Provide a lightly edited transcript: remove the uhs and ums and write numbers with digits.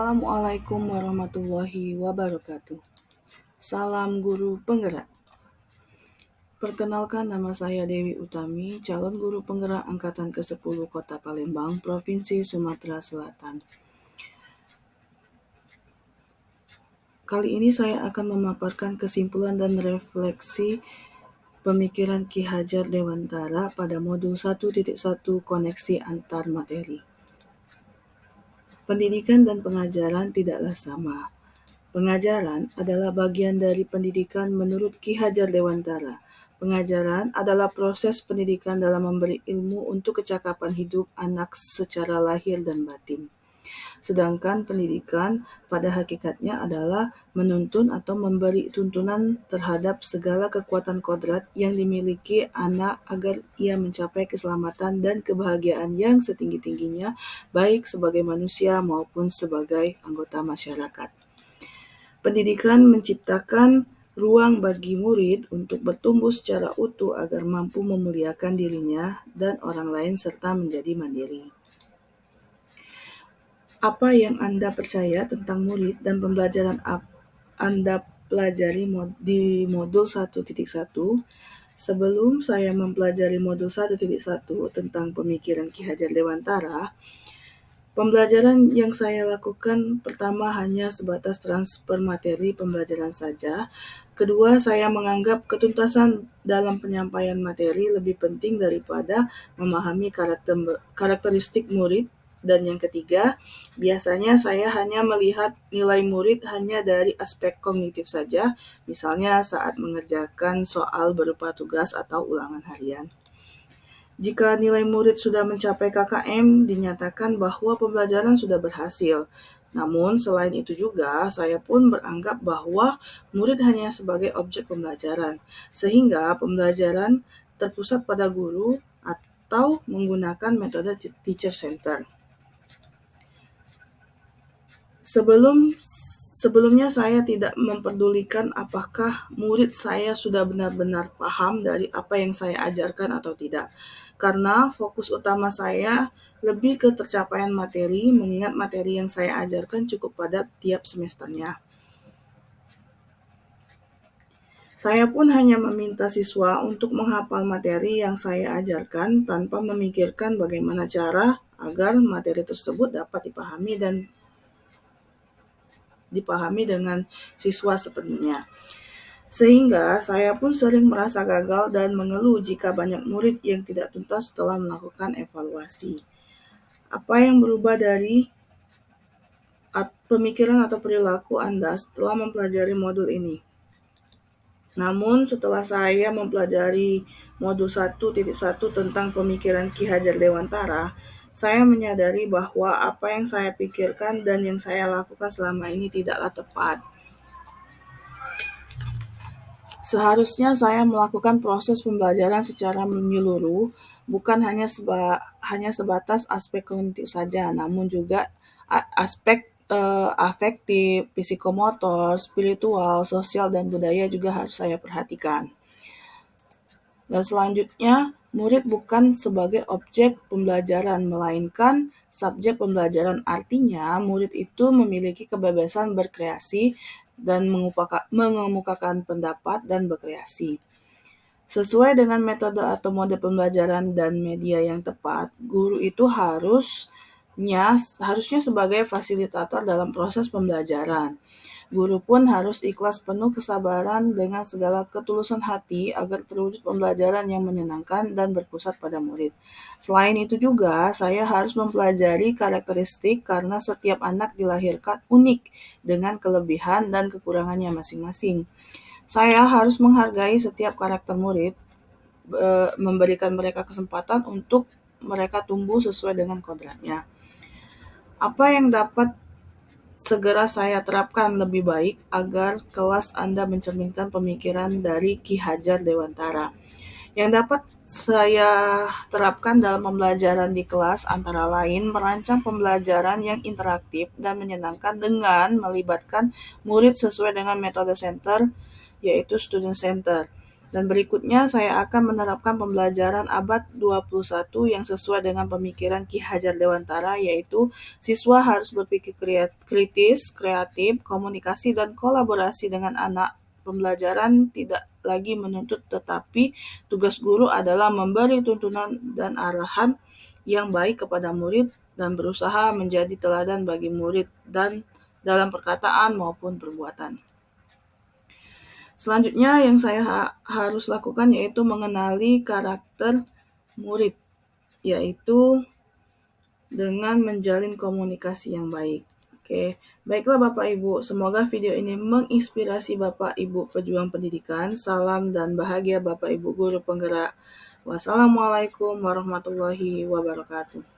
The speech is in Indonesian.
Assalamualaikum warahmatullahi wabarakatuh. Salam guru penggerak. Perkenalkan, nama saya Dewi Utami, calon guru penggerak angkatan ke-10 Kota Palembang, Provinsi Sumatera Selatan. Kali ini saya akan memaparkan kesimpulan dan refleksi pemikiran Ki Hajar Dewantara pada modul 1.1 koneksi antar materi. Pendidikan dan pengajaran tidaklah sama. Pengajaran adalah bagian dari pendidikan menurut Ki Hajar Dewantara. Pengajaran adalah proses pendidikan dalam memberi ilmu untuk kecakapan hidup anak secara lahir dan batin. Sedangkan pendidikan pada hakikatnya adalah menuntun atau memberi tuntunan terhadap segala kekuatan kodrat yang dimiliki anak agar ia mencapai keselamatan dan kebahagiaan yang setinggi-tingginya, baik sebagai manusia maupun sebagai anggota masyarakat. Pendidikan menciptakan ruang bagi murid untuk bertumbuh secara utuh agar mampu memuliakan dirinya dan orang lain serta menjadi mandiri. Apa yang Anda percaya tentang murid dan pembelajaran Anda pelajari di modul 1.1? Sebelum saya mempelajari modul 1.1 tentang pemikiran Ki Hajar Dewantara, pembelajaran yang saya lakukan pertama hanya sebatas transfer materi pembelajaran saja. Kedua, saya menganggap ketuntasan dalam penyampaian materi lebih penting daripada memahami karakteristik murid. Dan yang ketiga, biasanya saya hanya melihat nilai murid hanya dari aspek kognitif saja, misalnya saat mengerjakan soal berupa tugas atau ulangan harian. Jika nilai murid sudah mencapai KKM, dinyatakan bahwa pembelajaran sudah berhasil. Namun, selain itu juga, saya pun beranggap bahwa murid hanya sebagai objek pembelajaran, sehingga pembelajaran terpusat pada guru atau menggunakan metode teacher center. Sebelumnya saya tidak memperdulikan apakah murid saya sudah benar-benar paham dari apa yang saya ajarkan atau tidak. Karena fokus utama saya lebih ke tercapaian materi, mengingat materi yang saya ajarkan cukup padat tiap semesternya. Saya pun hanya meminta siswa untuk menghafal materi yang saya ajarkan tanpa memikirkan bagaimana cara agar materi tersebut dapat dipahami dengan siswa sepenuhnya. Sehingga saya pun sering merasa gagal dan mengeluh jika banyak murid yang tidak tuntas setelah melakukan evaluasi. Apa yang berubah dari pemikiran atau perilaku Anda setelah mempelajari modul ini? Namun setelah saya mempelajari modul 1.1 tentang pemikiran Ki Hajar Dewantara, saya menyadari bahwa apa yang saya pikirkan dan yang saya lakukan selama ini tidaklah tepat. Seharusnya saya melakukan proses pembelajaran secara menyeluruh, bukan hanya sebatas aspek kognitif saja, namun juga aspek afektif, psikomotor, spiritual, sosial, dan budaya juga harus saya perhatikan. Dan selanjutnya, murid bukan sebagai objek pembelajaran, melainkan subjek pembelajaran. Artinya, murid itu memiliki kebebasan berkreasi dan mengemukakan pendapat dan berkreasi. Sesuai dengan metode atau mode pembelajaran dan media yang tepat, guru itu harusnya sebagai fasilitator dalam proses pembelajaran. Guru pun harus ikhlas penuh kesabaran dengan segala ketulusan hati agar terwujud pembelajaran yang menyenangkan dan berpusat pada murid. Selain itu juga, saya harus mempelajari karakteristik karena setiap anak dilahirkan unik dengan kelebihan dan kekurangannya masing-masing. Saya harus menghargai setiap karakter murid, memberikan mereka kesempatan untuk mereka tumbuh sesuai dengan kodratnya. Apa yang dapat segera saya terapkan lebih baik agar kelas Anda mencerminkan pemikiran dari Ki Hajar Dewantara? Yang dapat saya terapkan dalam pembelajaran di kelas antara lain merancang pembelajaran yang interaktif dan menyenangkan dengan melibatkan murid sesuai dengan metode center, yaitu student center. Dan berikutnya saya akan menerapkan pembelajaran abad 21 yang sesuai dengan pemikiran Ki Hajar Dewantara, yaitu siswa harus berpikir kritis, kreatif, komunikasi, dan kolaborasi dengan anak. Pembelajaran tidak lagi menuntut, tetapi tugas guru adalah memberi tuntunan dan arahan yang baik kepada murid dan berusaha menjadi teladan bagi murid dan dalam perkataan maupun perbuatan. Selanjutnya yang saya harus lakukan yaitu mengenali karakter murid, yaitu dengan menjalin komunikasi yang baik. Oke, baiklah Bapak Ibu, semoga video ini menginspirasi Bapak Ibu pejuang pendidikan. Salam dan bahagia Bapak Ibu guru penggerak. Wassalamualaikum warahmatullahi wabarakatuh.